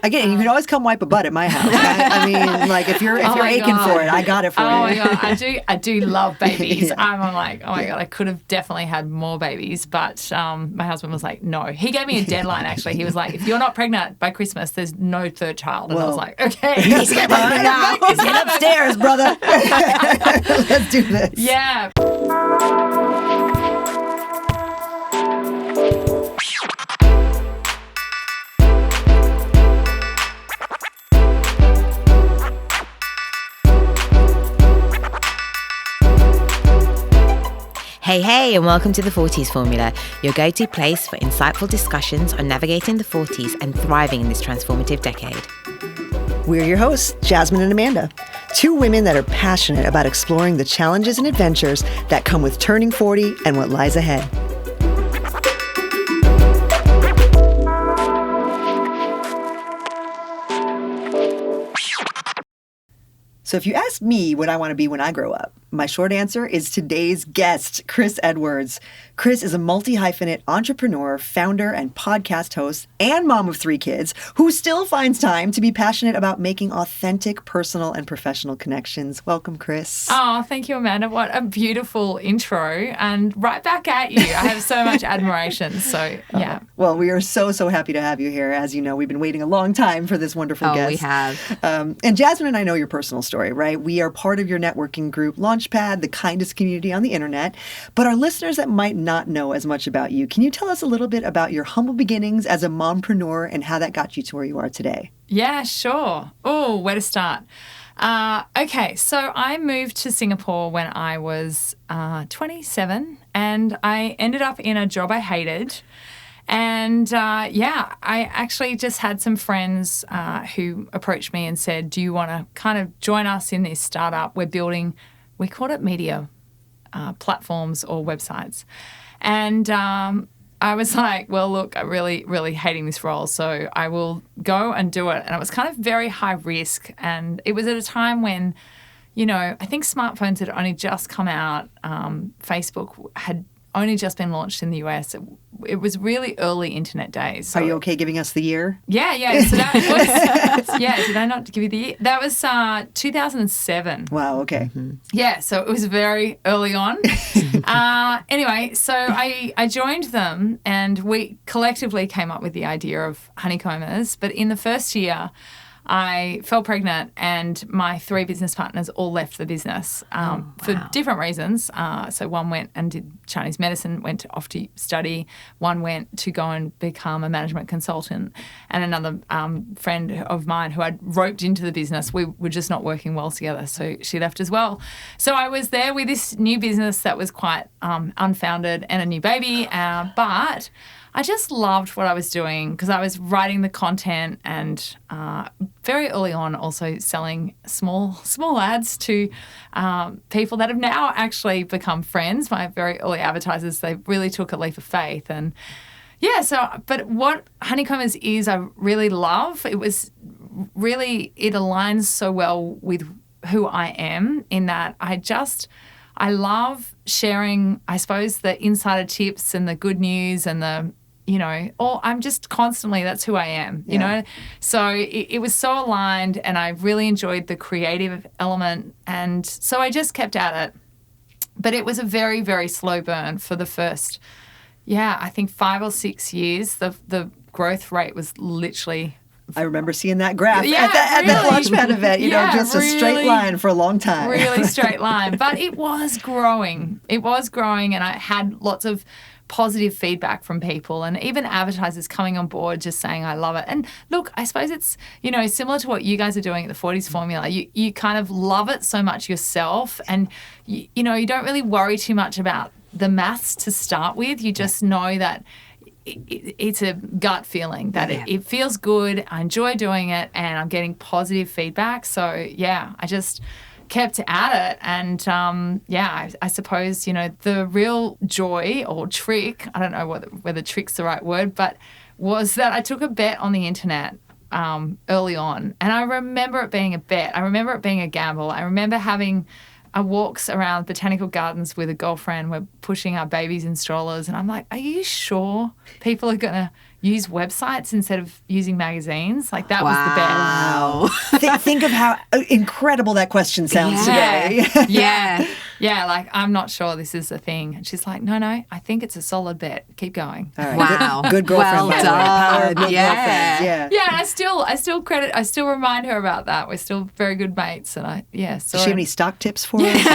Again, you can always come wipe a butt at my house. I mean, like if you're aching for it, I got it for you. Oh my God, I do love babies. I'm like, oh my God, I could have definitely had more babies, but my husband was like, no. He gave me a deadline. Actually, he was like, if you're not pregnant by Christmas, there's no third child. And I was like, okay, he's get now. Get upstairs, brother. Let's do this. Yeah. Hey, and welcome to the Forties Formula, your go-to place for insightful discussions on navigating the 40s and thriving in this transformative decade. We're your hosts, Jasmin and Amanda, two women that are passionate about exploring the challenges and adventures that come with turning 40 and what lies ahead. So if you ask me what I want to be when I grow up, my short answer is today's guest, Chris Edwards. Chris is a multi-hyphenate entrepreneur, founder, and podcast host, and mom of 3 kids who still finds time to be passionate about making authentic personal and professional connections. Welcome, Chris. Oh, thank you, Amanda. What a beautiful intro. And right back at you. I have so much admiration. So, yeah. Well, we are so happy to have you here. As you know, we've been waiting a long time for this wonderful guest. We have. And Jasmin and I know your personal story, right? We are part of your networking group, Launchpad, the kindest community on the internet. But our listeners that might not know as much about you, can you tell us a little bit about your humble beginnings as a mompreneur and how that got you to where you are today? Yeah, sure. Oh, where to start? Okay, so I moved to Singapore when I was 27, and I ended up in a job I hated. And I actually just had some friends who approached me and said, do you want to kind of join us in this startup? We're building, we called it media platforms or websites. And I was like, well, look, I'm really, really hating this role, so I will go and do it. And it was kind of very high risk. And it was at a time when, you know, I think smartphones had only just come out. Facebook had only just been launched in the US. It was really early internet days. So. Are you okay giving us the year? Yeah. So that was, did I not give you the year? That was 2007. Wow, okay. Mm-hmm. Yeah, so it was very early on. Anyway, so I joined them and we collectively came up with the idea of honeycombers. But in the first year, I fell pregnant and my 3 business partners all left the business for different reasons. So one went and did Chinese medicine, went off to study. One went to go and become a management consultant. And another friend of mine who I'd roped into the business, we were just not working well together. So she left as well. So I was there with this new business that was quite unfounded and a new baby. But I just loved what I was doing because I was writing the content and very early on also selling small ads to people that have now actually become friends. My very early advertisers, they really took a leap of faith. And but what Honeycombers is, I really love. It aligns so well with who I am in that I love sharing, I suppose, the insider tips and the good news and the, I'm just constantly, that's who I am, you know. So it was so aligned and I really enjoyed the creative element. And so I just kept at it. But it was a very, very slow burn for the first, I think 5 or 6 years. The growth rate was literally... I remember seeing that graph at that Launchpad event, just a straight line for a long time. Really straight line. But it was growing. And I had lots of positive feedback from people and even advertisers coming on board just saying, I love it. And look, I suppose it's, similar to what you guys are doing at the Forties Formula. You kind of love it so much yourself and, you don't really worry too much about the maths to start with. You just know that it's a gut feeling that it feels good. I enjoy doing it and I'm getting positive feedback. So, I just kept at it. And, I suppose, the real joy or trick, I don't know whether trick's the right word, but was that I took a bet on the internet early on. And I remember it being a bet. I remember it being a gamble. I remember having walks around botanical gardens with a girlfriend. We're pushing our babies in strollers. And I'm like, are you sure people are going to use websites instead of using magazines. Like that was the best. Wow. Think of how incredible that question sounds today. Yeah. Yeah, like, I'm not sure this is a thing. And she's like, no, I think it's a solid bet. Keep going. All right. Wow. Good girlfriend, Well by the way. Power of done. good Yeah. girlfriends. Yeah. Yeah, I still remind her about that. We're still very good mates. And Does she have any stock tips for us?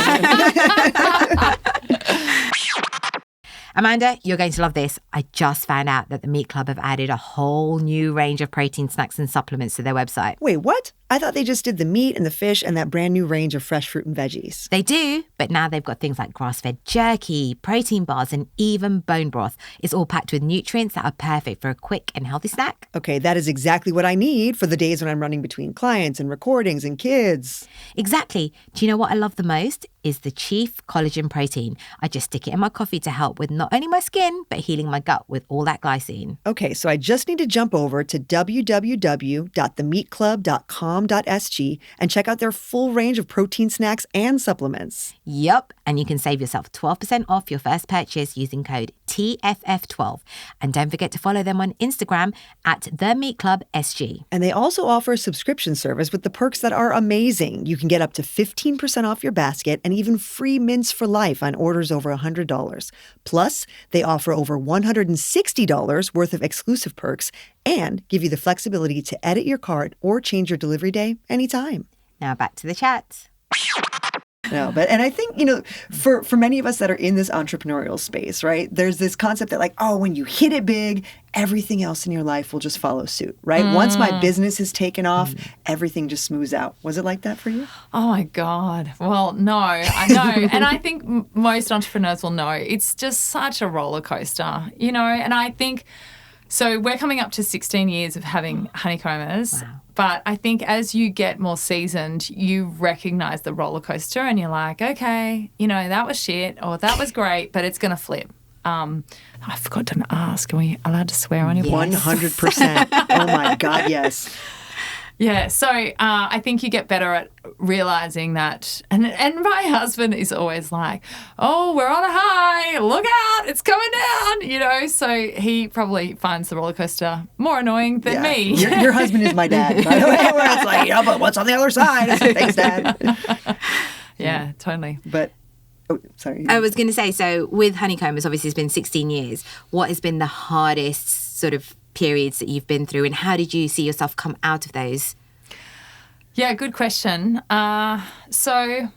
Amanda, you're going to love this. I just found out that the Meat Club have added a whole new range of protein snacks and supplements to their website. Wait, what? I thought they just did the meat and the fish and that brand new range of fresh fruit and veggies. They do, but now they've got things like grass-fed jerky, protein bars, and even bone broth. It's all packed with nutrients that are perfect for a quick and healthy snack. Okay, that is exactly what I need for the days when I'm running between clients and recordings and kids. Exactly. Do you know what I love the most? Is the Chief Collagen Protein. I just stick it in my coffee to help with not only my skin, but healing my gut with all that glycine. Okay, so I just need to jump over to www.themeatclub.com.sg and check out their full range of protein snacks and supplements. Yup, and you can save yourself 12% off your first purchase using code TFF12. And don't forget to follow them on Instagram at themeatclubsg. And they also offer a subscription service with the perks that are amazing. You can get up to 15% off your basket and even free mints for life on orders over $100. Plus, they offer over $160 worth of exclusive perks and give you the flexibility to edit your cart or change your delivery day anytime. Now back to the chat. No, and I think, for many of us that are in this entrepreneurial space, right, there's this concept that when you hit it big, everything else in your life will just follow suit, right? Once my business is taken off, everything just smooths out. Was it like that for you? Oh, my God. Well, no, I know. And I think most entrepreneurs will know it's just such a roller coaster, and I think, so we're coming up to 16 years of having honeycombers. Wow. But I think as you get more seasoned, you recognize the roller coaster and you're like, okay, that was shit or that was great, but it's going to flip. I forgot to ask, are we allowed to swear on your Yes. 100%. Oh, my God, yes. Yeah, so I think you get better at realizing that. And my husband is always like, oh, we're on a high, look out, it's coming down, So he probably finds the roller coaster more annoying than me. Your husband is my dad, by the way, where it's like, but what's on the other side? It's like, thanks, Dad. Yeah, totally. But, sorry. I was going to say, so with honeycombers, obviously it's been 16 years. What has been the hardest sort of periods that you've been through, and how did you see yourself come out of those? Yeah, good question. So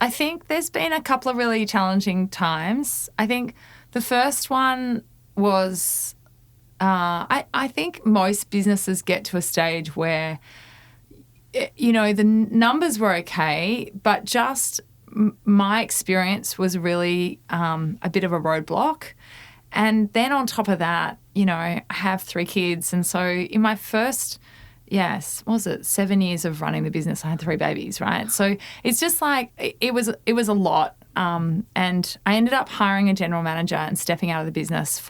I think there's been a couple of really challenging times. I think the first one was, I think most businesses get to a stage where, the numbers were okay, but just my experience was really a bit of a roadblock. And then on top of that, I have 3 kids. And so in my first, 7 years of running the business, I had 3 babies, right? So it's just like, it was a lot. And I ended up hiring a general manager and stepping out of the business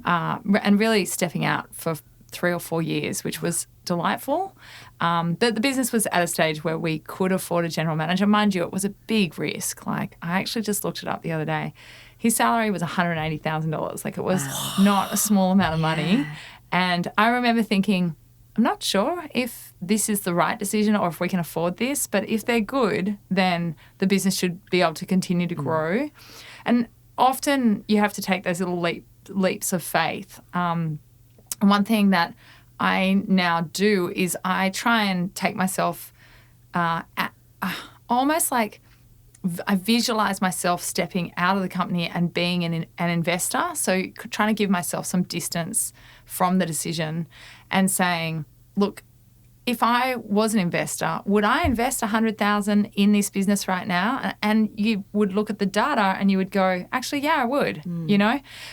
and really stepping out for 3 or 4 years, which was delightful. But the business was at a stage where we could afford a general manager. Mind you, it was a big risk. Like, I actually just looked it up the other day. His salary was $180,000. Like, it was not a small amount of money. And I remember thinking, I'm not sure if this is the right decision or if we can afford this, but if they're good, then the business should be able to continue to grow. And often you have to take those little leaps of faith. One thing that I now do is I try and take myself almost like I visualize myself stepping out of the company and being an investor. So trying to give myself some distance from the decision and saying, look, if I was an investor, would I invest $100,000 in this business right now? And you would look at the data and you would go, actually, yeah, I would,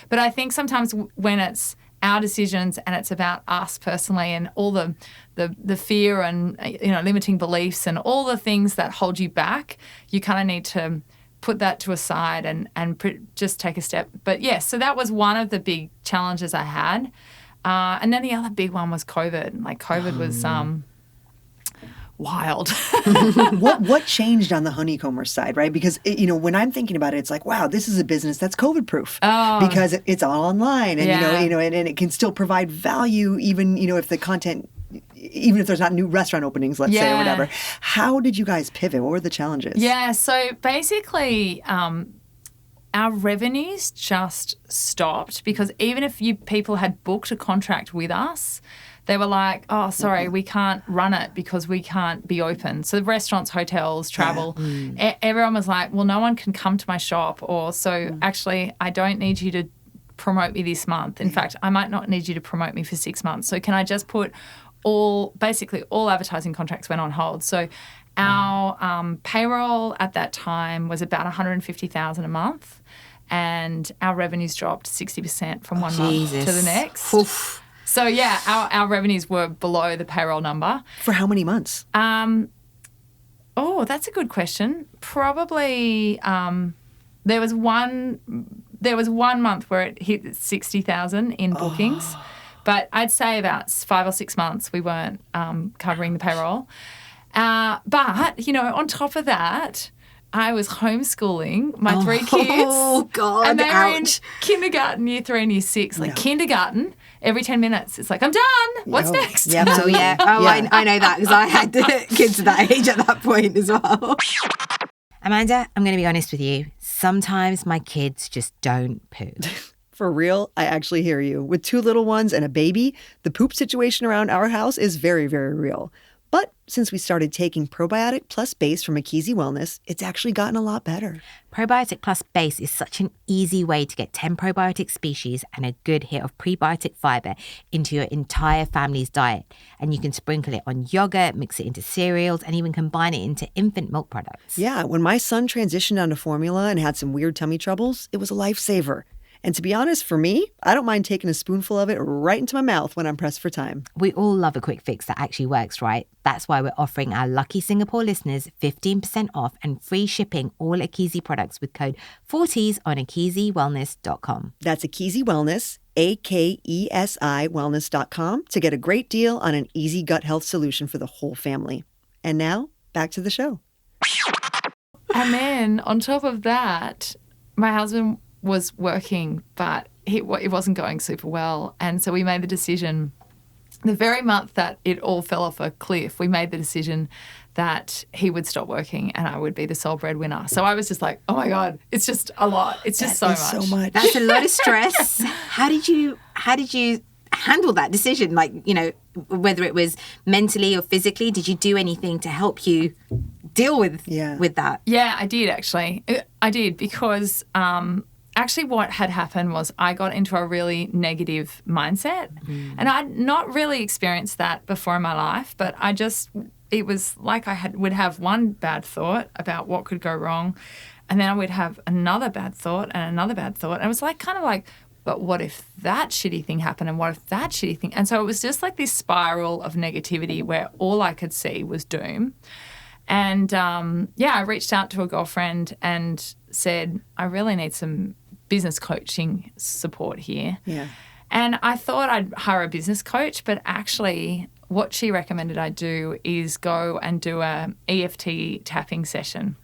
But I think sometimes when it's our decisions and it's about us personally and all the fear and, limiting beliefs and all the things that hold you back, you kind of need to put that to a side and just take a step. But yes, so that was one of the big challenges I had. And then the other big one was COVID. Like, COVID wild. What changed on the honeycomber side, right? Because when I'm thinking about it, it's like, wow, this is a business that's COVID proof because it's all online, and and it can still provide value, even if the content, even if there's not new restaurant openings, let's say, or whatever. How did you guys pivot? What were the challenges? Yeah, so basically, our revenues just stopped because even if people had booked a contract with us, they were like, oh, sorry, we can't run it because we can't be open. So restaurants, hotels, travel, everyone was like, well, no one can come to my shop, or so actually I don't need you to promote me this month. In fact, I might not need you to promote me for 6 months. So can I just put basically all advertising contracts went on hold. So our payroll at that time was about $150,000 a month, and our revenues dropped 60% from one month to the next. Oof. So, yeah, our revenues were below the payroll number. For how many months? That's a good question. Probably there was one month where it hit 60,000 in bookings. But I'd say about 5 or 6 months we weren't covering the payroll. But, on top of that, I was homeschooling my 3 kids. Oh, God, and they were in ouch. kindergarten, year 3 and year 6. Kindergarten, every 10 minutes, it's like, I'm done. What's next? Yeah, Oh, yeah. Oh, yeah. I know that because I had kids at that age at that point as well. Amanda, I'm going to be honest with you. Sometimes my kids just don't poo. For real, I actually hear you. With 2 little ones and a baby, the poop situation around our house is very, very real. But since we started taking Probiotic Plus Base from Akizi Wellness, it's actually gotten a lot better. Probiotic Plus Base is such an easy way to get 10 probiotic species and a good hit of prebiotic fiber into your entire family's diet. And you can sprinkle it on yogurt, mix it into cereals, and even combine it into infant milk products. Yeah, when my son transitioned onto formula and had some weird tummy troubles, it was a lifesaver. And to be honest, for me, I don't mind taking a spoonful of it right into my mouth when I'm pressed for time. We all love a quick fix that actually works, right? That's why we're offering our lucky Singapore listeners 15% off and free shipping all Akizi products with code 40s on AkiziWellness.com. That's Akizi Wellness, AKESI Wellness.com, to get a great deal on an easy gut health solution for the whole family. And now, back to the show. And then on top of that, my husband was working, but it wasn't going super well. And so we made the decision, the very month that it all fell off a cliff, we made the decision that he would stop working and I would be the sole breadwinner. So I was just like, oh my God, it's just a lot. It's just so much. That's a lot of stress. How did you handle that decision? Like, whether it was mentally or physically, did you do anything to help you deal with that? Yeah, I did actually. I did because actually what had happened was I got into a really negative mindset and I'd not really experienced that before in my life, but it was like would have one bad thought about what could go wrong, and then I would have another bad thought and another bad thought. And it was kind of like, but what if that shitty thing happened, and what if that shitty thing? And so it was just like this spiral of negativity where all I could see was doom. And I reached out to a girlfriend and said, I really need some business coaching support here. Yeah. And I thought I'd hire a business coach, but actually what she recommended I do is go and do a EFT tapping session.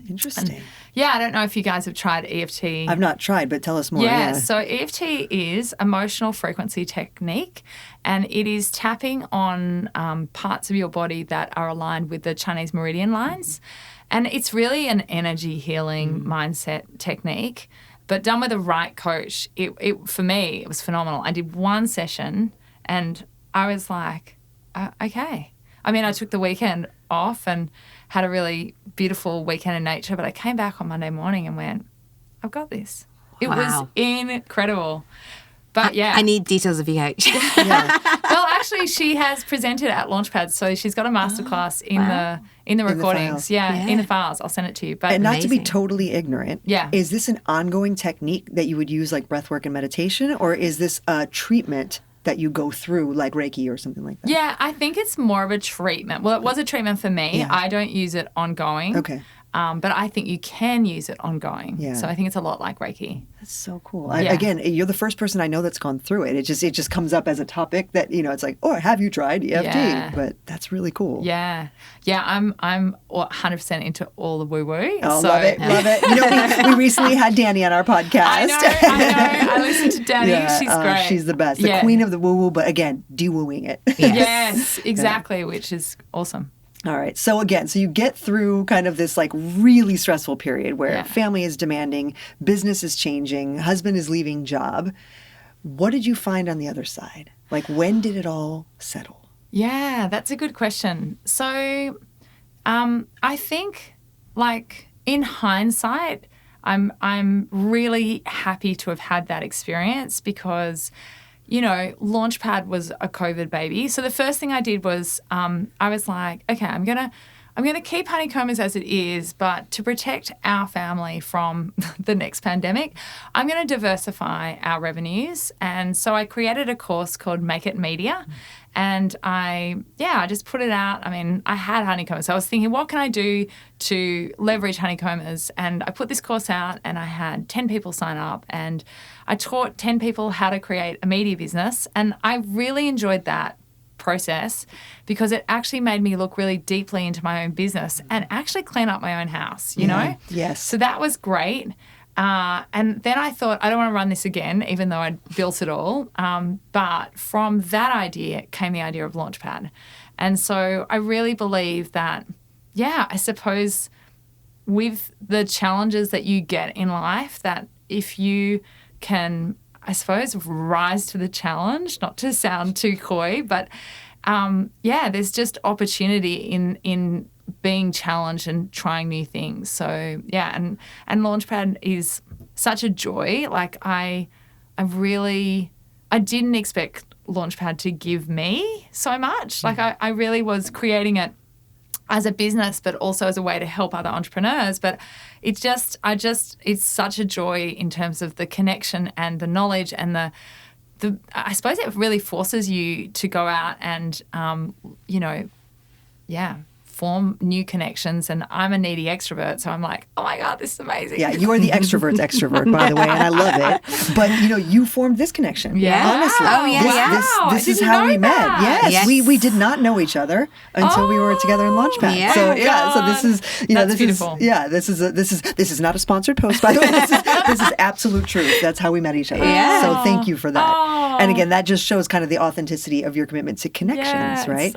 Interesting. And, I don't know if you guys have tried EFT. I've not tried, but tell us more. Yeah, so EFT is emotional frequency technique, and it is tapping on parts of your body that are aligned with the Chinese meridian lines. And it's really an energy healing mindset technique, but done with the right coach. For me, it was phenomenal. I did one session and I was like, okay. I mean, I took the weekend off and had a really beautiful weekend in nature, but I came back on Monday morning and went, I've got this. It was incredible. But I need details of your coach. Well, actually, she has presented at Launchpad, so she's got a masterclass in the recordings. In the files. I'll send it to you. But and not to be totally ignorant. Yeah. Is this an ongoing technique that you would use like breathwork and meditation, or is this a treatment that you go through like Reiki or something like that? Yeah, I think it's more of a treatment. Well, it was a treatment for me. Yeah. I don't use it ongoing. Okay. But I think you can use it ongoing. Yeah. So I think it's a lot like Reiki. That's so cool. Yeah. Again, you're the first person I know that's gone through it. It just comes up as a topic that, it's like, oh, have you tried EFT? Yeah. But that's really cool. Yeah. Yeah, I'm 100% into all the woo-woo. Oh, love it. We recently had Danny on our podcast. I know. I listened to Danny. Yeah, She's great. She's the best. The queen of the woo-woo, but again, de-wooing it. Yes, exactly, which is awesome. All right. So you get through kind of this like really stressful period where family is demanding, business is changing, husband is leaving job. What did you find on the other side? Like, when did it all settle? Yeah, that's a good question. So I think, like, in hindsight, I'm really happy to have had that experience because, Launchpad was a COVID baby. So the first thing I did was I was like, okay, I'm gonna keep Honeycombers as it is, but to protect our family from the next pandemic, I'm going to diversify our revenues. And so I created a course called Make It Media. And I just put it out. I mean, I had honeycombers. So I was thinking, what can I do to leverage honeycombers? And I put this course out and I had 10 people sign up and I taught 10 people how to create a media business. And I really enjoyed that process because it actually made me look really deeply into my own business and actually clean up my own house, you know? Yes. So that was great. And then I thought, I don't want to run this again, even though I'd built it all. But from that idea came the idea of Launchpad. And so I really believe that, I suppose with the challenges that you get in life, that if you can, I suppose, rise to the challenge, not to sound too coy, but there's just opportunity in being challenged and trying new things. So and Launchpad is such a joy. Like I didn't expect Launchpad to give me so much. Like I really was creating it as a business, but also as a way to help other entrepreneurs. But it's such a joy in terms of the connection and the knowledge and the I suppose it really forces you to go out and, form new connections. And I'm a needy extrovert, so I'm like, oh my God, this is amazing. Yeah, you are the extrovert's extrovert, by the way, and I love it. But you formed this connection. Yeah. Honestly. Oh, yeah. This is how we met. Yes. We did not know each other until we were together in Launchpad. Yeah. So this is That's this beautiful. This is not a sponsored post, by the way. This is absolute truth. That's how we met each other. Yeah. So thank you for that. Oh. And again, that just shows kind of the authenticity of your commitment to connections, Yes. right?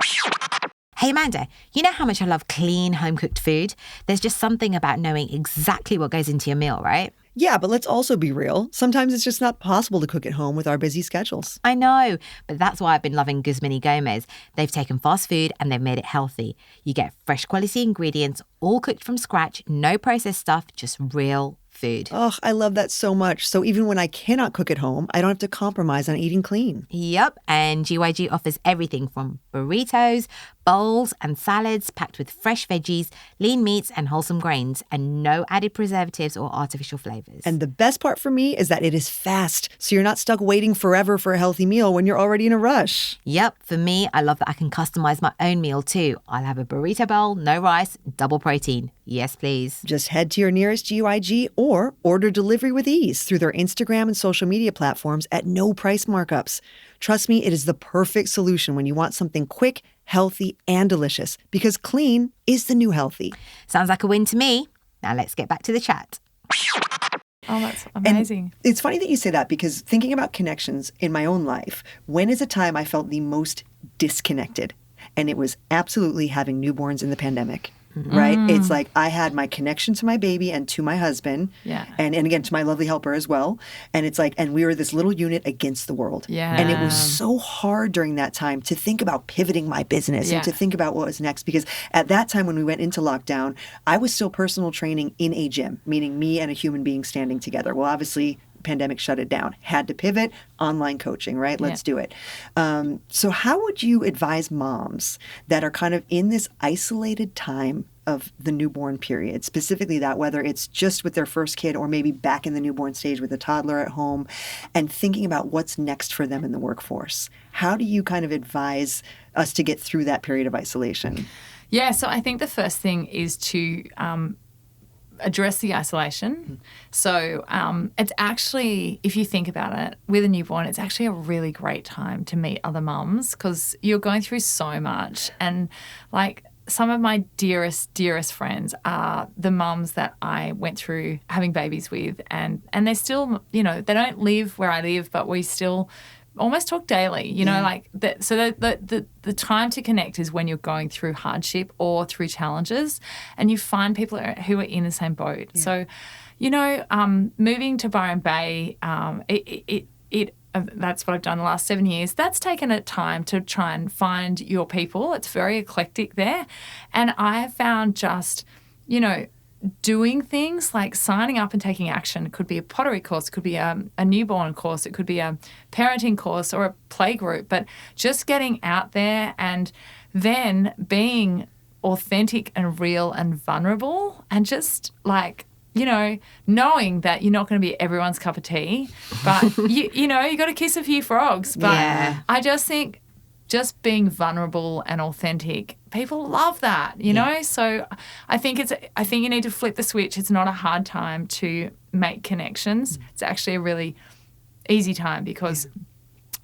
Hey Amanda, you know how much I love clean home-cooked food? There's just something about knowing exactly what goes into your meal, right? Yeah, but let's also be real. Sometimes it's just not possible to cook at home with our busy schedules. I know, but that's why I've been loving Guzman y Gomez. They've taken fast food and they've made it healthy. You get fresh quality ingredients, all cooked from scratch, no processed stuff, just real food. Oh, I love that so much. So even when I cannot cook at home, I don't have to compromise on eating clean. Yep, and GYG offers everything from burritos, bowls and salads packed with fresh veggies, lean meats and wholesome grains, and no added preservatives or artificial flavors. And the best part for me is that it is fast, so you're not stuck waiting forever for a healthy meal when you're already in a rush. Yep, for me, I love that I can customize my own meal too. I'll have a burrito bowl, no rice, double protein. Yes, please. Just head to your nearest GYG or order delivery with ease through their Instagram and social media platforms at no price markups. Trust me, it is the perfect solution when you want something quick, healthy, and delicious, because clean is the new healthy. Sounds like a win to me. Now let's get back to the chat. Oh, that's amazing. And it's funny that you say that, because thinking about connections in my own life, when is a time I felt the most disconnected? And it was absolutely having newborns in the pandemic. Right? It's like I had my connection to my baby and to my husband. Yeah. And again, to my lovely helper as well. And it's like, and we were this little unit against the world. Yeah. And it was so hard during that time to think about pivoting my business and to think about what was next. Because at that time when we went into lockdown, I was still personal training in a gym, meaning me and a human being standing together. Well, obviously, pandemic shut it down. Had to pivot, online coaching, right? Let's do it. So how would you advise moms that are kind of in this isolated time of the newborn period, specifically that, whether it's just with their first kid or maybe back in the newborn stage with a toddler at home, and thinking about what's next for them in the workforce? How do you kind of advise us to get through that period of isolation? Yeah, so I think the first thing is to address the isolation. So it's actually, if you think about it, with a newborn, it's actually a really great time to meet other mums because you're going through so much. And like some of my dearest friends are the mums that I went through having babies with. And they're still, they don't live where I live, but we still almost talk daily, like that. So the time to connect is when you're going through hardship or through challenges and you find people who are in the same boat. Yeah. So, moving to Byron Bay, that's what I've done the last 7 years. That's taken a time to try and find your people. It's very eclectic there. And I have found just, doing things like signing up and taking action. It could be a pottery course, it could be a newborn course, it could be a parenting course or a play group, but just getting out there and then being authentic and real and vulnerable and just like, knowing that you're not going to be everyone's cup of tea, but you got to kiss a few frogs. But yeah. I just think just being vulnerable and authentic, people love that, know? So I think you need to flip the switch. It's not a hard time to make connections. It's actually a really easy time because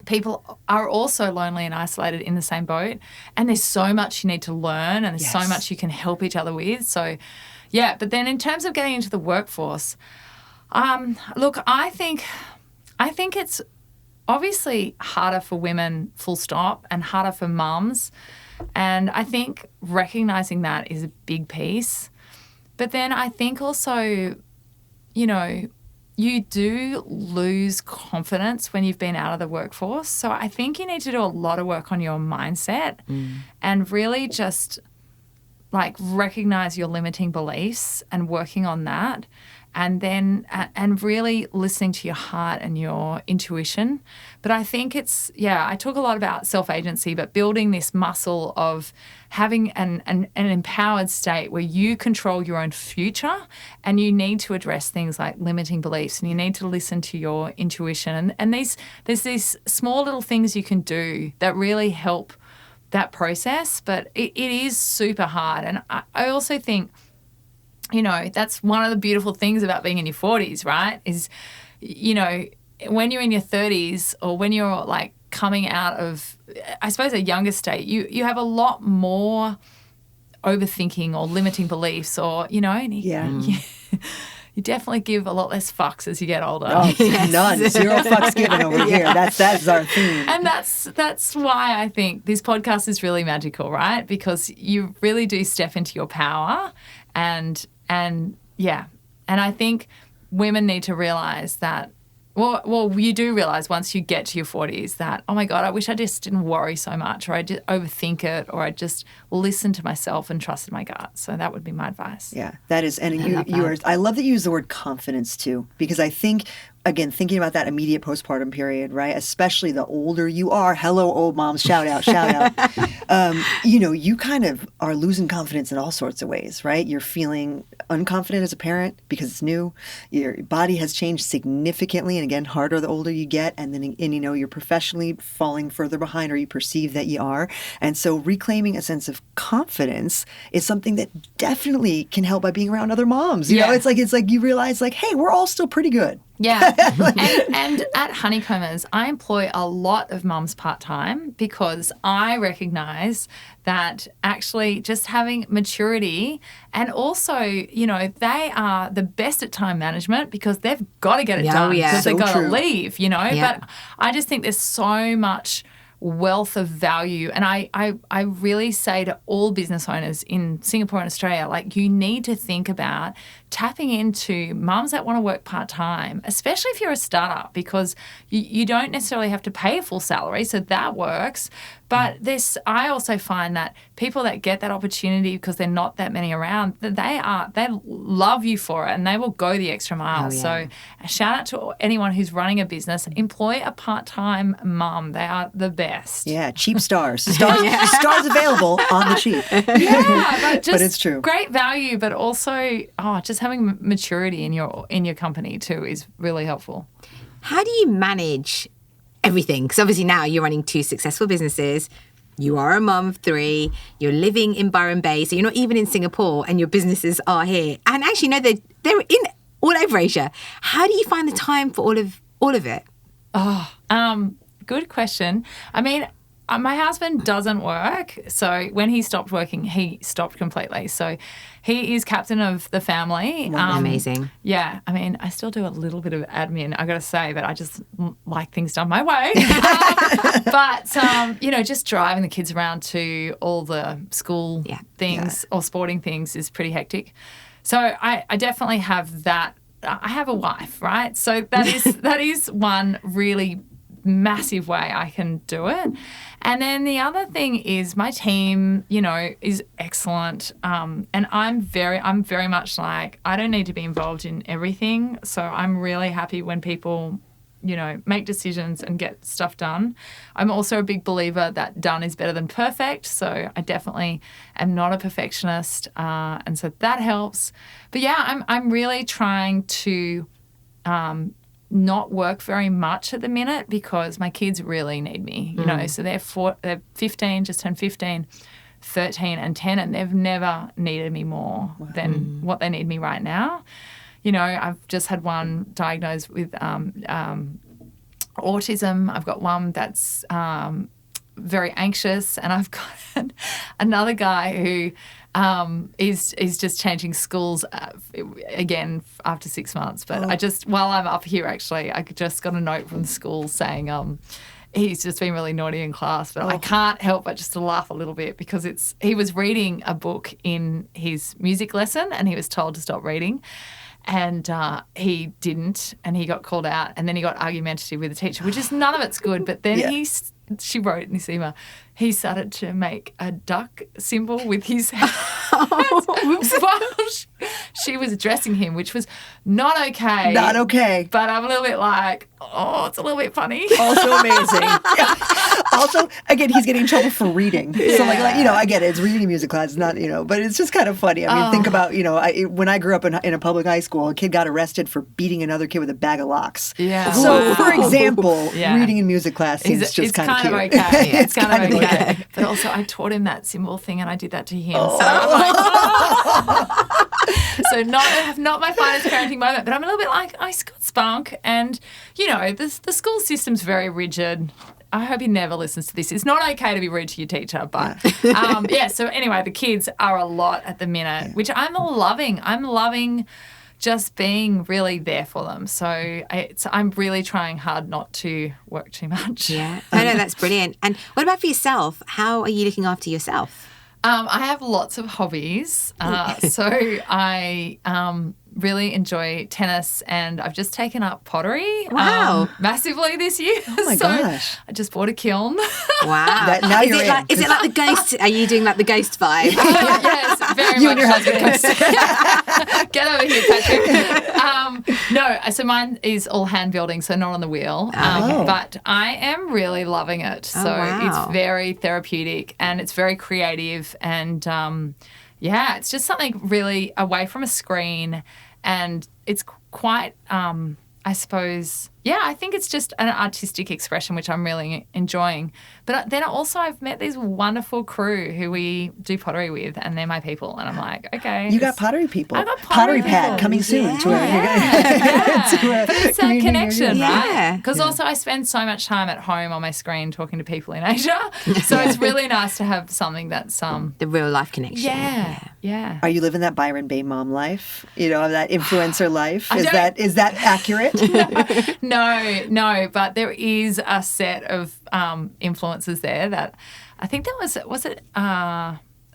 people are also lonely and isolated in the same boat, and there's so much you need to learn and there's so much you can help each other with. So yeah, but then in terms of getting into the workforce, look, I think it's obviously harder for women, full stop, and harder for mums. And I think recognising that is a big piece. But then I think also, you do lose confidence when you've been out of the workforce. So I think you need to do a lot of work on your mindset and really just like recognise your limiting beliefs and working on that. And then and really listening to your heart and your intuition. But I think I talk a lot about self-agency, but building this muscle of having an empowered state where you control your own future, and you need to address things like limiting beliefs, and you need to listen to your intuition. And there's these small little things you can do that really help that process, but it is super hard. And I also think, that's one of the beautiful things about being in your 40s, right? Is, when you're in your 30s or when you're like coming out of, I suppose, a younger state, you have a lot more overthinking or limiting beliefs or, you definitely give a lot less fucks as you get older. Oh, none. Zero fucks given over here. That's our theme. And that's why I think this podcast is really magical, right? Because you really do step into your power and I think women need to realise that, well, you do realise once you get to your 40s that, oh my God, I wish I just didn't worry so much, or I did overthink it, or I just listened to myself and trusted my gut. So that would be my advice. Yeah, that is, and I love that you use the word confidence too, because I think, again, thinking about that immediate postpartum period, right? Especially the older you are, hello, old moms, shout out. You kind of are losing confidence in all sorts of ways, right? You're feeling unconfident as a parent because it's new. Your body has changed significantly, and again, harder the older you get. And then, you're professionally falling further behind, or you perceive that you are. And so reclaiming a sense of confidence is something that definitely can help by being around other moms. You know, it's like you realize like, hey, we're all still pretty good. Yeah. and at Honeycombers, I employ a lot of mums part-time because I recognise that actually just having maturity, and also, they are the best at time management because they've got to get it done because they've got to leave, But I just think there's so much wealth of value. And I really say to all business owners in Singapore and Australia, like, you need to think about tapping into mums that want to work part-time, especially if you're a startup, because you don't necessarily have to pay a full salary, so that works. But I also find that people that get that opportunity because they're not that many around, they love you for it and they will go the extra mile. So shout out to anyone who's running a business. Employ a part-time mum. They are the best. Yeah, cheap stars. Stars available on the cheap. Yeah, but it's true. Great value, but also just having maturity in your company too is really helpful. How do you manage everything? Because obviously now you're running 2 successful businesses, You are a mum of 3. You're living in Byron Bay, so you're not even in Singapore, and your businesses are here. And actually, no, they're in all over Asia. How do you find the time for all of it? Good question. I mean, my husband doesn't work, so when he stopped working, he stopped completely. So he is captain of the family. Amazing. Yeah, I mean, I still do a little bit of admin, I got to say, but I just like things done my way. But, just driving the kids around to all the school things or sporting things is pretty hectic. So I definitely have that. I have a wife, right? So that is one really massive way I can do it. And then the other thing is my team, is excellent. And I'm very much like, I don't need to be involved in everything. So I'm really happy when people, make decisions and get stuff done. I'm also a big believer that done is better than perfect. So I definitely am not a perfectionist. And so that helps. But yeah, I'm really trying to not work very much at the minute because my kids really need me, so they're 15, just turned 15, 13 and 10, and they've never needed me more than what they need me right now. I've just had one diagnosed with autism. I've got one that's very anxious, and I've got another guy who is just changing schools again after 6 months. But while I'm up here, actually, I just got a note from the school saying he's just been really naughty in class. But I can't help but just to laugh a little bit because he was reading a book in his music lesson and he was told to stop reading. And he didn't, and he got called out, and then he got argumentative with the teacher, which is none of it's good. But then she wrote in this email, he started to make a duck symbol with his hands while she was addressing him, which was not okay. Not okay. But I'm a little bit like, it's a little bit funny. Also amazing. Also, again, he's getting in trouble for reading. Yeah. So, I get it. It's reading music class, not, but it's just kind of funny. I mean, think about, when I grew up in a public high school, a kid got arrested for beating another kid with a bag of locks. Yeah. So, for example, reading in music class seems just kind of cute. Okay. It's kind of okay. But also, I taught him that symbol thing, and I did that to him. So I'm like, so not my finest parenting moment, but I'm a little bit like, I got spunk, and the school system's very rigid. I hope he never listens to this. It's not okay to be rude to your teacher, but so anyway, the kids are a lot at the minute, which I'm loving. I'm loving just being really there for them. So I'm really trying hard not to work too much. Yeah, I know, that's brilliant. And what about for yourself? How are you looking after yourself? I have lots of hobbies. So I really enjoy tennis, and I've just taken up pottery massively this year. Oh my gosh. I just bought a kiln. Wow. Now is it like the ghost? Are you doing like the ghost vibe? Yes, very you much. And your husband. Get over here, Patrick. No, so mine is all hand building, so not on the wheel. But I am really loving it. So it's very therapeutic and it's very creative, and it's just something really away from a screen, and it's quite, I suppose, I think it's just an artistic expression, which I'm really enjoying. But then also I've met these wonderful crew who we do pottery with, and they're my people, and I'm like, okay. You got pottery people. I got pottery pad coming soon. To But it's that connection, right? Yeah. Because also I spend so much time at home on my screen talking to people in Asia, so it's really nice to have something that's the real life connection. Yeah. Are you living that Byron Bay mom life? That influencer life? Is that accurate? No, but there is a set of influences there that I think that was it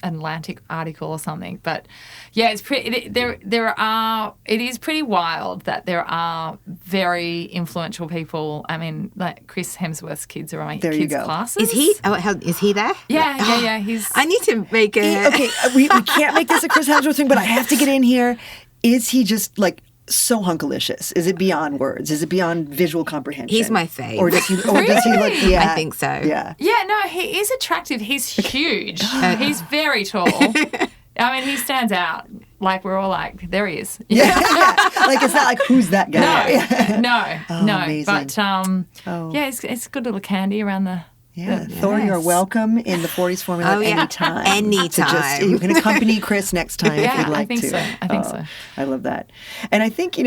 Atlantic article or something. But yeah, it's pretty. It is pretty wild that there are very influential people. I mean, like Chris Hemsworth's kids are on my kids' classes. Is he? Is he there? Yeah. He's. I need to make it. Okay, we can't make this a Chris Hemsworth thing, but I have to get in here. Is he just like so hunkalicious? Is it beyond words? Is it beyond visual comprehension? He's my fave. Or does he look? Yeah, I think so. Yeah. Yeah, no, he is attractive. He's huge. He's very tall. I mean, he stands out. Like, we're all like, there he is. Yeah. Like, it's not like, who's that guy? No. Amazing. But, it's a good little candy around the Yeah, Thor, you're welcome in the Forties Formula anytime. Anytime. So you can accompany Chris next time if you'd like to. I think so. I love that. And I think,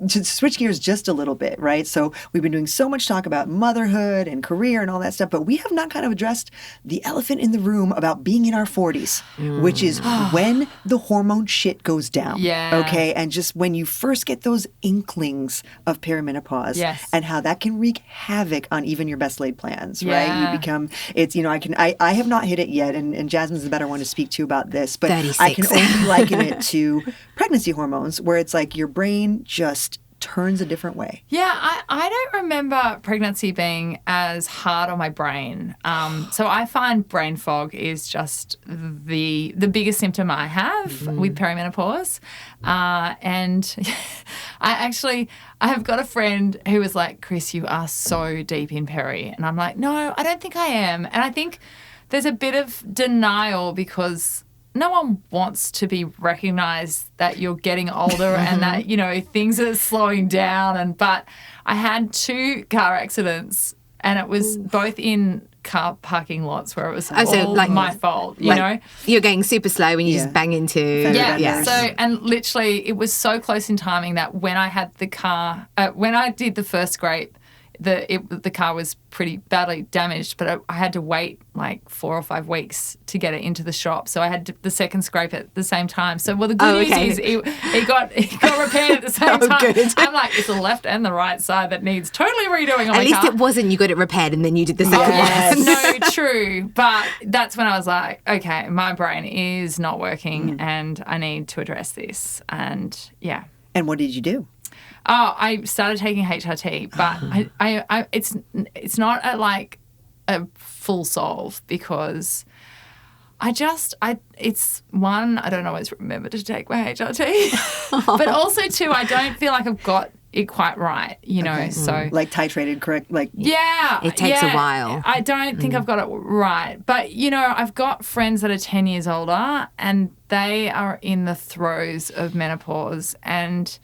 to switch gears just a little bit, right? So we've been doing so much talk about motherhood and career and all that stuff, but we have not kind of addressed the elephant in the room about being in our 40s, which is when the hormone shit goes down. Yeah. Okay. And just when you first get those inklings of perimenopause and how that can wreak havoc on even your best laid plans, right? You become, I have not hit it yet, and Jasmine's the better one to speak to about this, but 36. I can only liken it to pregnancy hormones, where it's like your brain just turns a different way. Yeah, I don't remember pregnancy being as hard on my brain. So I find brain fog is just the biggest symptom I have with perimenopause. And I have got a friend who was like, Chris, you are so deep in peri. And I'm like, no, I don't think I am. And I think there's a bit of denial because no one wants to be recognised that you're getting older and that, things are slowing down. But I had 2 car accidents and it was both in car parking lots where it was all my fault, you know? You're going super slow and you just bang into... Yeah. So, and literally it was so close in timing that when I had the car, when I did the first scrape, the car was pretty badly damaged, but I had to wait like 4 or 5 weeks to get it into the shop. So I had the second scrape at the same time. So the good news is it got repaired at the same time. Good. I'm like, it's the left and the right side that needs totally redoing on my car. At least it wasn't you got it repaired and then you did the second one. No, true. But that's when I was like, okay, my brain is not working and I need to address this. And yeah. And what did you do? Oh, I started taking HRT, but I it's not a full solve because it's one, I don't always remember to take my HRT, but also 2, I don't feel like I've got it quite right, so. Like titrated, correct? It takes a while. I don't think I've got it right. But, I've got friends that are 10 years older and they are in the throes of menopause and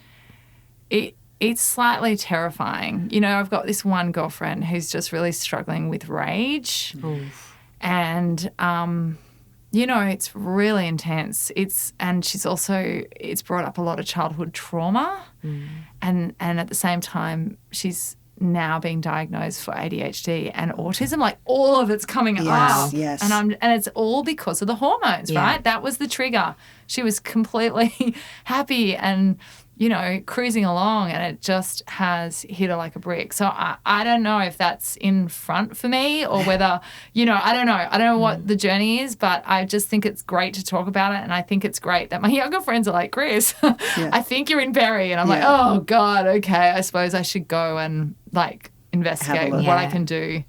it's slightly terrifying. I've got this one girlfriend who's just really struggling with rage. Oof. And, it's really intense. And she's also, it's brought up a lot of childhood trauma. And at the same time, she's now being diagnosed for ADHD and autism, like all of it's coming up. Yes. And it's all because of the hormones, right? That was the trigger. She was completely happy and cruising along and it just has hit her like a brick. So I don't know if that's in front for me or whether, I don't know. I don't know what the journey is, but I just think it's great to talk about it. And I think it's great that my younger friends are like, Chris, I think you're in peri. And I'm like, oh God, okay. I suppose I should go and investigate what I can do.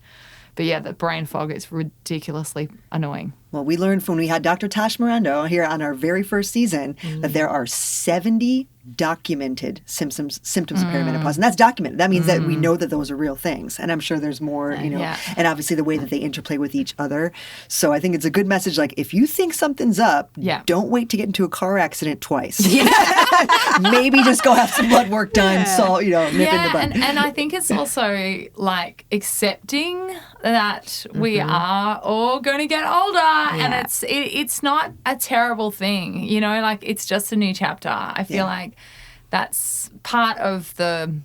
But the brain fog is ridiculously annoying. Well, we learned when we had Dr. Tash Mirando here on our very first season that there are 70 documented symptoms of perimenopause. And that's documented. That means that we know that those are real things. And I'm sure there's more, and obviously the way that they interplay with each other. So I think it's a good message. Like, if you think something's up, don't wait to get into a car accident twice. Maybe just go have some blood work done, nip in the butt. And I think it's also like accepting that we are all going to get older and it's not a terrible thing, it's just a new chapter. I feel like that's part of the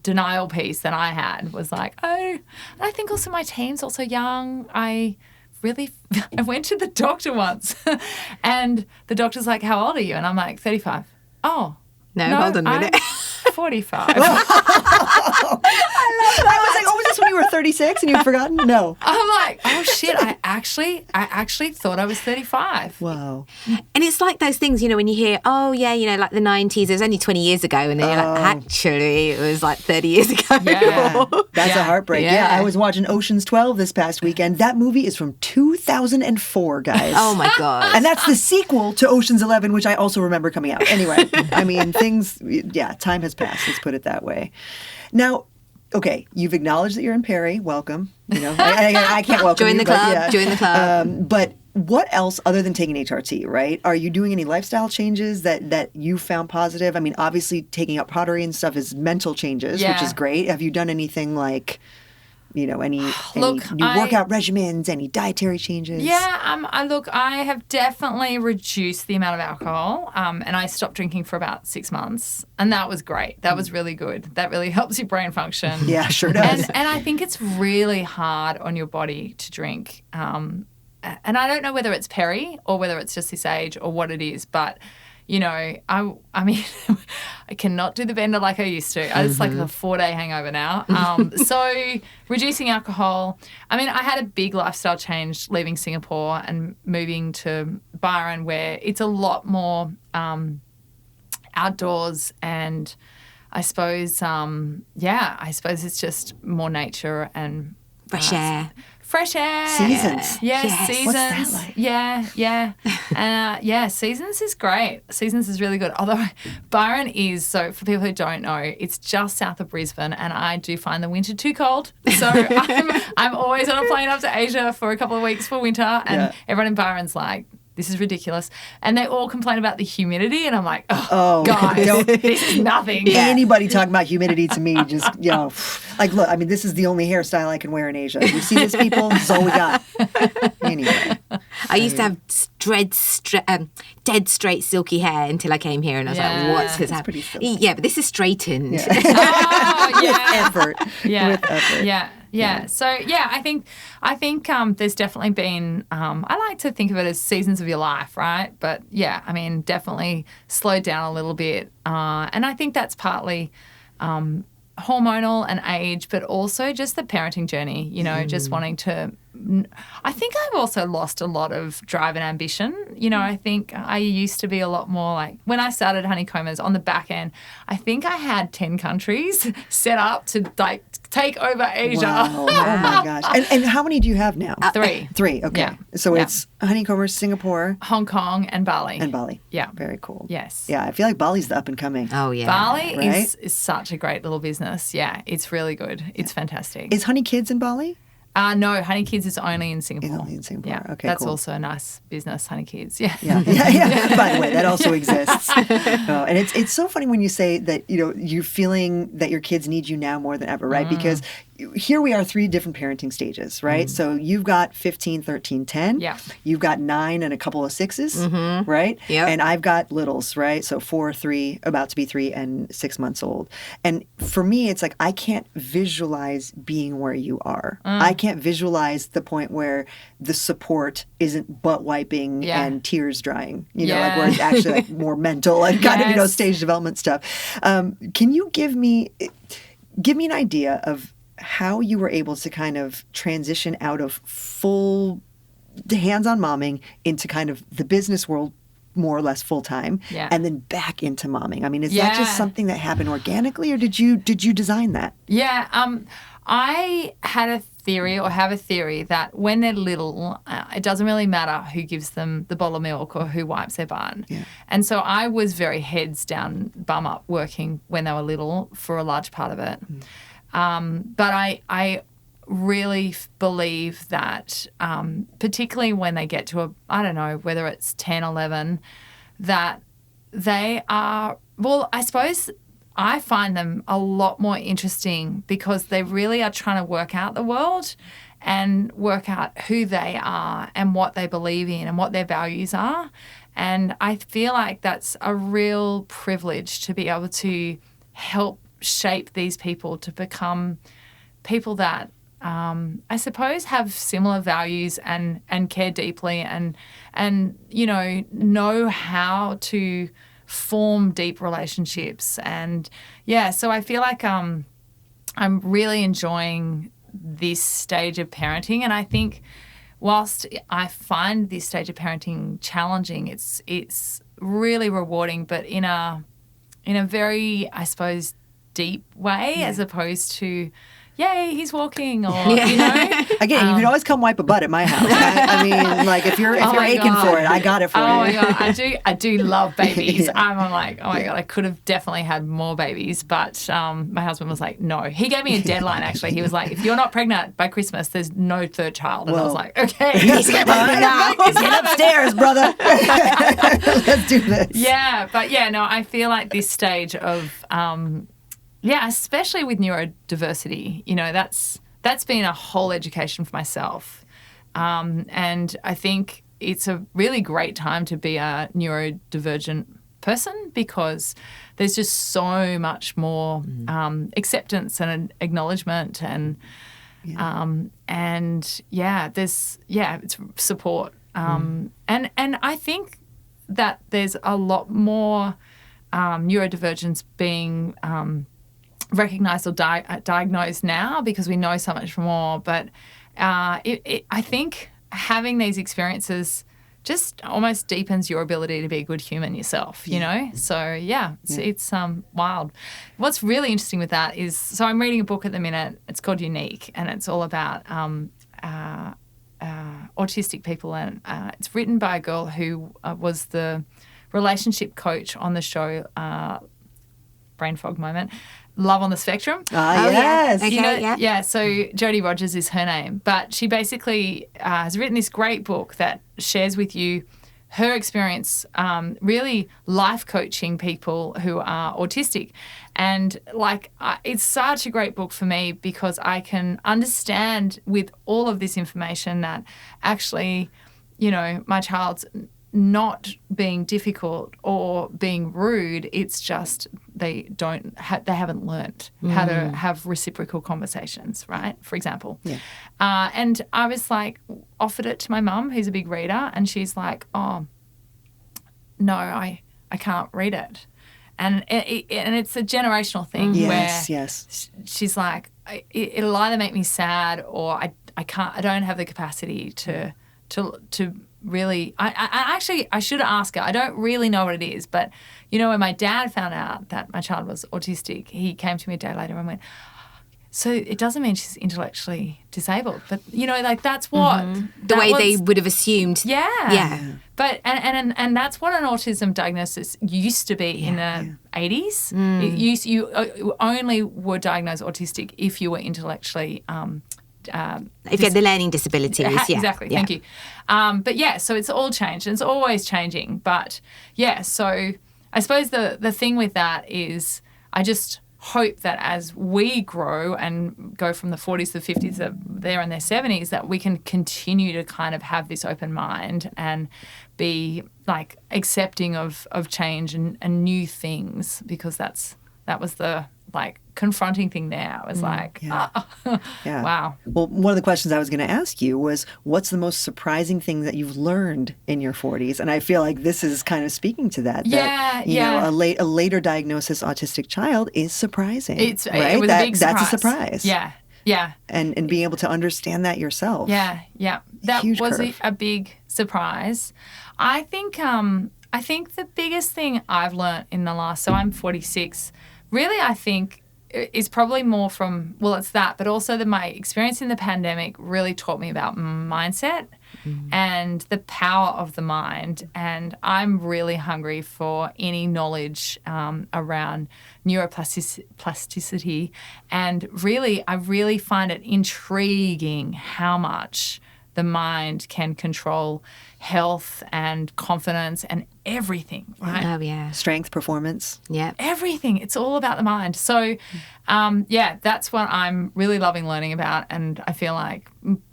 denial piece that I had was like, oh, I think also my team's also young. I went to the doctor once and the doctor's like, how old are you? And I'm like, 35. Oh. No, hold on a minute. 45. I love that. I was like, oh, was this when you were 36 and you'd forgotten? No. I'm like, oh shit, I actually thought I was 35. Wow. And it's like those things, when you hear, oh yeah, like the 90s, it was only 20 years ago, and then you're like, actually, it was like 30 years ago. Yeah. That's a heartbreak. Yeah. I was watching Ocean's 12 this past weekend. That movie is from 2004, guys. Oh my God. And that's the sequel to Ocean's 11, which I also remember coming out. Anyway, I mean, time has passed. Let's put it that way. Now, okay, you've acknowledged that you're in peri. Welcome. I can't welcome Join you. Join the club. But what else other than taking HRT, right? Are you doing any lifestyle changes that you found positive? I mean, obviously taking up pottery and stuff is mental changes, which is great. Have you done anything like any Look, new workout regimens, any dietary changes? Yeah, I have definitely reduced the amount of alcohol, and I stopped drinking for about 6 months, and that was great. That was really good. That really helps your brain function. Yeah, sure does. And I think it's really hard on your body to drink. And I don't know whether it's peri or whether it's just this age or what it is, but I mean, I cannot do the bender like I used to. It's like a 4-day hangover now. So reducing alcohol. I mean, I had a big lifestyle change leaving Singapore and moving to Byron, where it's a lot more outdoors, and I suppose, it's just more nature and Fresh air. Fresh air. Seasons. Yes, seasons. What's that like? Yeah. Seasons is great. Seasons is really good. Although Byron is, so for people who don't know, it's just south of Brisbane, and I do find the winter too cold. So I'm always on a plane up to Asia for a couple of weeks for winter, and everyone in Byron's like, this is ridiculous. And they all complain about the humidity, and I'm like, guys, this is nothing. Anybody talking about humidity to me just, like, look, I mean, this is the only hairstyle I can wear in Asia. You see this, people? This is all we got. Anyway. I used to have dead straight silky hair until I came here, and I was like, what's this happening? Yeah, but this is straightened. Yeah. With effort. Yeah. With effort. Yeah. So I think there's definitely been. I like to think of it as seasons of your life, right? But yeah, I mean, definitely slowed down a little bit, and I think that's partly hormonal and age, but also just the parenting journey. Just wanting to. I think I've also lost a lot of drive and ambition. I think I used to be a lot more like, when I started Honeycombers on the back end, I think I had 10 countries set up to like take over Asia. Wow. Oh my gosh. And how many do you have now? 3. 3. Okay. Yeah. So it's Honeycombers, Singapore, Hong Kong, and Bali. Yeah. Very cool. Yes. Yeah. I feel like Bali's the up and coming. Oh, yeah. Bali Right? is such a great little business. Yeah. It's really good. It's fantastic. Is Honey Kids in Bali? No, Honey Kids is only in Singapore. Only in Singapore. Yeah. Okay, That's cool. also a nice business, Honey Kids. Yeah. Yeah. By the way, that also exists. And it's so funny when you say that, you're feeling that your kids need you now more than ever, right? Because here we are, 3 different parenting stages, right? So you've got 15, 13, 10. Yeah. You've got 9 and a couple of 6s, right? Yep. And I've got littles, right? So 4, 3, about to be 3, and 6 months old. And for me, it's like I can't visualize being where you are. I can't visualize the point where the support isn't butt wiping and tears drying, like where it's actually like more mental and kind of, stage development stuff. Can you give me an idea of how you were able to kind of transition out of full hands-on momming into kind of the business world more or less full-time and then back into momming? I mean, is that just something that happened organically, or did you design that? Yeah. I had a theory, or have a theory, that when they're little, it doesn't really matter who gives them the bottle of milk or who wipes their bum. Yeah. And so I was very heads down, bum up working when they were little for a large part of it. But I really believe that, particularly when they get to I don't know, whether it's 10, 11, that they are, well, I suppose I find them a lot more interesting because they really are trying to work out the world and work out who they are and what they believe in and what their values are. And I feel like that's a real privilege to be able to help shape these people to become people that I suppose have similar values and care deeply and know how to form deep relationships. And so I feel like I'm really enjoying this stage of parenting. And I think whilst I find this stage of parenting challenging, it's really rewarding, but in a very, I suppose, deep way, as opposed to, yay, he's walking, or Again, you can always come wipe a butt at my house. I mean, like if you're aching for it, I got it for you. Oh my god, I do love babies. I'm like, oh my god, I could have definitely had more babies, but my husband was like, no. He gave me a deadline. Actually, he was like, if you're not pregnant by Christmas, there's no 3rd child. And I was like, okay, let's get upstairs, brother. Let's do this. Yeah, but I feel like this stage of especially with neurodiversity, that's been a whole education for myself. And I think it's a really great time to be a neurodivergent person because there's just so much more acceptance and acknowledgement and it's support. And I think that there's a lot more neurodivergence being recognised or diagnosed now because we know so much more. But I think having these experiences just almost deepens your ability to be a good human yourself, you know? So, it's wild. What's really interesting with that is, so I'm reading a book at the minute. It's called Unique, and it's all about autistic people. And it's written by a girl who was the relationship coach on the show, brain fog moment, Love on the Spectrum. Yes. Okay, So Jodie Rogers is her name. But she basically has written this great book that shares with you her experience really life coaching people who are autistic. And, it's such a great book for me because I can understand with all of this information that actually, my child's not being difficult or being rude. It's just they haven't learnt how to have reciprocal conversations, right? For example. Yeah. And I was offered it to my mum, who's a big reader, and she's like, "Oh, no, I can't read it." And it's a generational thing where she's like, it'll either make me sad or I don't have the capacity to really, I should ask her. I don't really know what it is, but when my dad found out that my child was autistic, he came to me a day later and went, "So it doesn't mean she's intellectually disabled, but that's what the way they would have assumed." Yeah. But and that's what an autism diagnosis used to be in the 80s. You only were diagnosed autistic if you were intellectually. If you had the learning disabilities, exactly. Thank you. So it's all changed and it's always changing. But so I suppose the thing with that is I just hope that as we grow and go from the 40s to the 50s, that they're in their 70s, that we can continue to kind of have this open mind and be accepting of change and new things, because that was the confronting thing there. I was wow. Well, one of the questions I was going to ask you was, what's the most surprising thing that you've learned in your 40s? And I feel like this is kind of speaking to that. A later diagnosis autistic child is surprising. It right? was a big surprise. That's a surprise. Yeah. And being able to understand that yourself. Yeah. That Huge was curve. a big surprise. I think the biggest thing I've learned in the last, so I'm 46, really I think is probably more from, it's that, but also my experience in the pandemic really taught me about mindset and the power of the mind. And I'm really hungry for any knowledge around neuroplasticity. And really, I really find it intriguing how much the mind can control health and confidence and everything, right? Oh, yeah. Strength, performance. Yeah. Everything. It's all about the mind. So, that's what I'm really loving learning about. And I feel like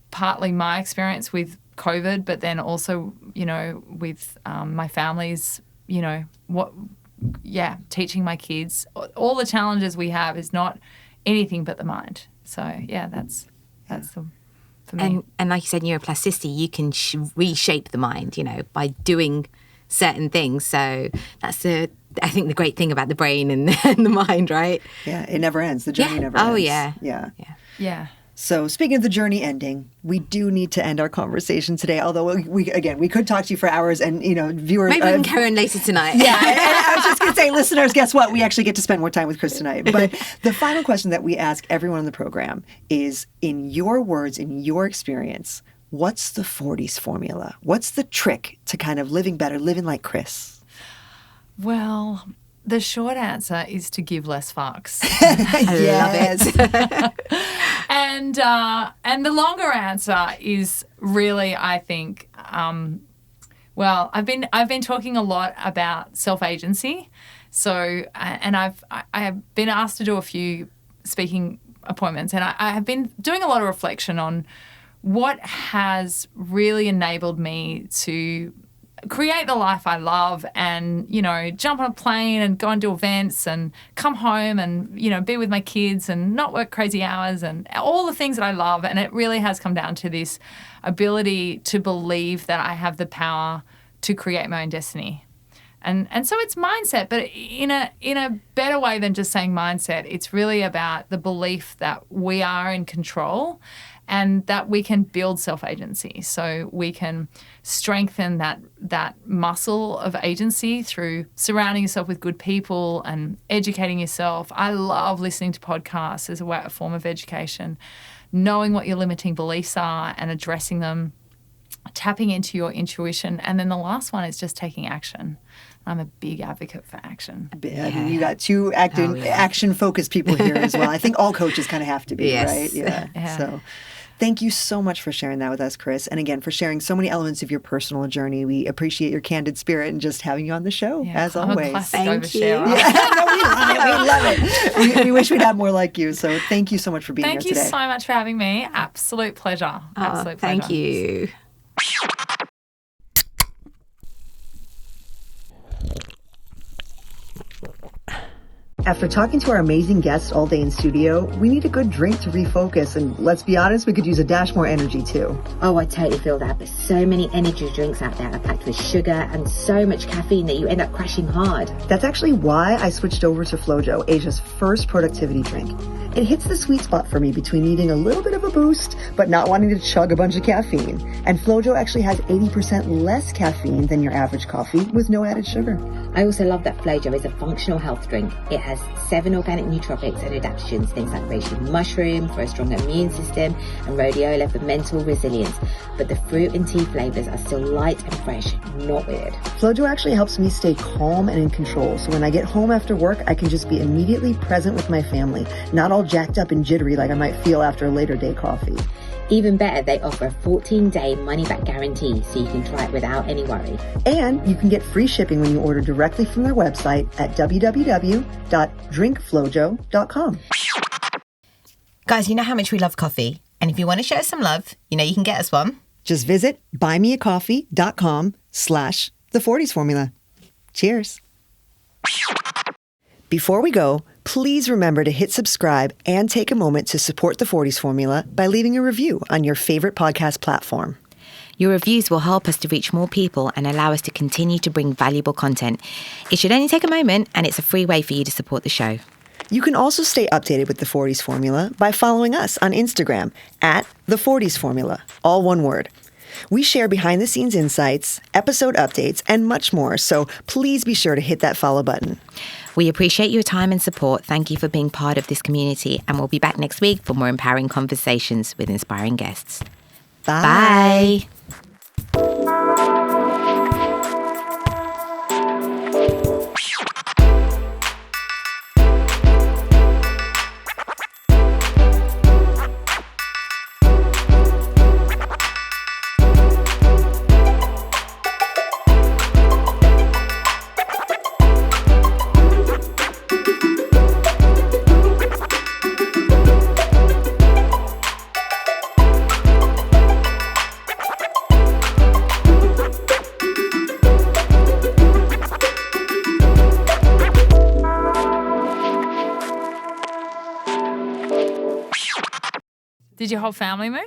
partly my experience with COVID, but then also, with my family's, teaching my kids. All the challenges we have is not anything but the mind. So, that's the... And like you said, neuroplasticity, you can reshape the mind, by doing certain things. So that's I think the great thing about the brain and the mind, right? Yeah, it never ends. The journey never ends. Oh, yeah. Yeah. So speaking of the journey ending, we do need to end our conversation today. Although we could talk to you for hours, and viewers. Maybe we can carry on later tonight. Yeah, and I was just going to say, listeners, guess what? We actually get to spend more time with Chris tonight. But the final question that we ask everyone on the program is, in your words, in your experience, what's the 40s formula? What's the trick to kind of living better, living like Chris? Well, the short answer is to give less fucks. I love it. And the longer answer is really, I think, I've been talking a lot about self-agency. So, and I have been asked to do a few speaking appointments. And I have been doing a lot of reflection on what has really enabled me to create the life I love and, jump on a plane and go and do events and come home and, be with my kids and not work crazy hours and all the things that I love. And it really has come down to this ability to believe that I have the power to create my own destiny. And so it's mindset, but in a better way than just saying mindset, it's really about the belief that we are in control and that we can build self-agency. So we can strengthen that muscle of agency through surrounding yourself with good people and educating yourself. I love listening to podcasts as a form of education, knowing what your limiting beliefs are and addressing them, tapping into your intuition. And then the last one is just taking action. I'm a big advocate for action. I mean, you got two action-focused people here as well. I think all coaches kind of have to be, right? Yeah. So thank you so much for sharing that with us, Chris. And again, for sharing so many elements of your personal journey. We appreciate your candid spirit and just having you on the show, as I'm always. A classic Thank you. oversharer. No, we love it. We wish we'd have more like you. So thank you so much for being here today. Thank you so much for having me. Absolute pleasure. Absolute pleasure. Thank you. After talking to our amazing guests all day in studio, we need a good drink to refocus, and let's be honest, we could use a dash more energy too. Oh, I totally feel that, but so many energy drinks out there are packed with sugar and so much caffeine that you end up crashing hard. That's actually why I switched over to FloJo, Asia's first productivity drink. It hits the sweet spot for me between needing a little bit of a boost, but not wanting to chug a bunch of caffeine. And FloJo actually has 80% less caffeine than your average coffee with no added sugar. I also love that FloJo is a functional health drink. It has 7 organic nootropics and adaptogens, things like reishi mushroom for a stronger immune system and rhodiola for mental resilience. But the fruit and tea flavors are still light and fresh, not weird. FloJo actually helps me stay calm and in control. So when I get home after work, I can just be immediately present with my family, not all jacked up and jittery like I might feel after a later day coffee. Even better, they offer a 14-day money-back guarantee, so you can try it without any worry. And you can get free shipping when you order directly from their website at www.drinkflojo.com. Guys, you know how much we love coffee. And if you want to show us some love, you know you can get us one. Just visit buymeacoffee.com/the40s formula. Cheers. Before we go, please remember to hit subscribe and take a moment to support the 40s Formula by leaving a review on your favorite podcast platform. Your reviews will help us to reach more people and allow us to continue to bring valuable content. It should only take a moment, and it's a free way for you to support the show. You can also stay updated with the 40s Formula by following us on Instagram at the 40s Formula, all one word. We share behind-the-scenes insights, episode updates, and much more, so please be sure to hit that follow button. We appreciate your time and support. Thank you for being part of this community, and we'll be back next week for more empowering conversations with inspiring guests. Bye. Did your whole family move?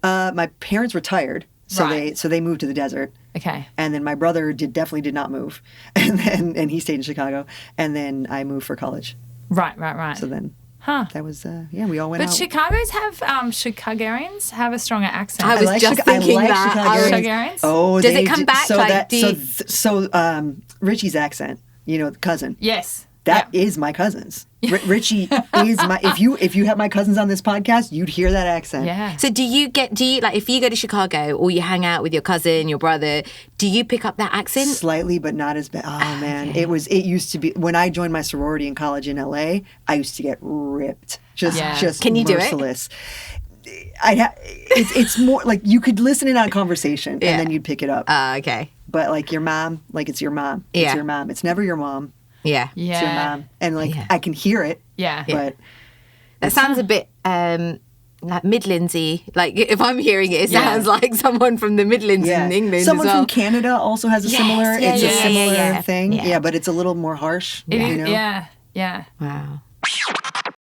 My parents retired, so Right. they moved to the desert. Okay. And then my brother definitely did not move, and he stayed in Chicago. And then I moved for college. Right. So then Huh. that was we all went But out. Chicagoans Chicagoans have a stronger accent. I was just thinking that. Chicagoans? Oh, Does they it come do- back, So like, that do you- Richie's accent, cousin. Yes. That Yeah. is my cousin's. Richie is my. If you have my cousins on this podcast, you'd hear that accent. Yeah. So do you like if you go to Chicago or you hang out with your cousin, your brother, do you pick up that accent? Slightly, but not as bad. Oh man, it used to be when I joined my sorority in college in LA. I used to get ripped, just Can you do it? merciless. It's more like you could listen in on conversation and then you'd pick it up. Okay. But like your mom, like it's your mom. Yeah. It's your mom. It's never your mom. Yeah. It's your Yeah. mom. And like Yeah. I can hear it. Yeah. But That sounds a bit like Midlandsy. Like if I'm hearing it, it sounds like someone from the Midlands in England. Someone as well. from Canada also has a similar. It's a similar thing. Yeah. Yeah, but it's a little more harsh. It you is, know? yeah. Wow.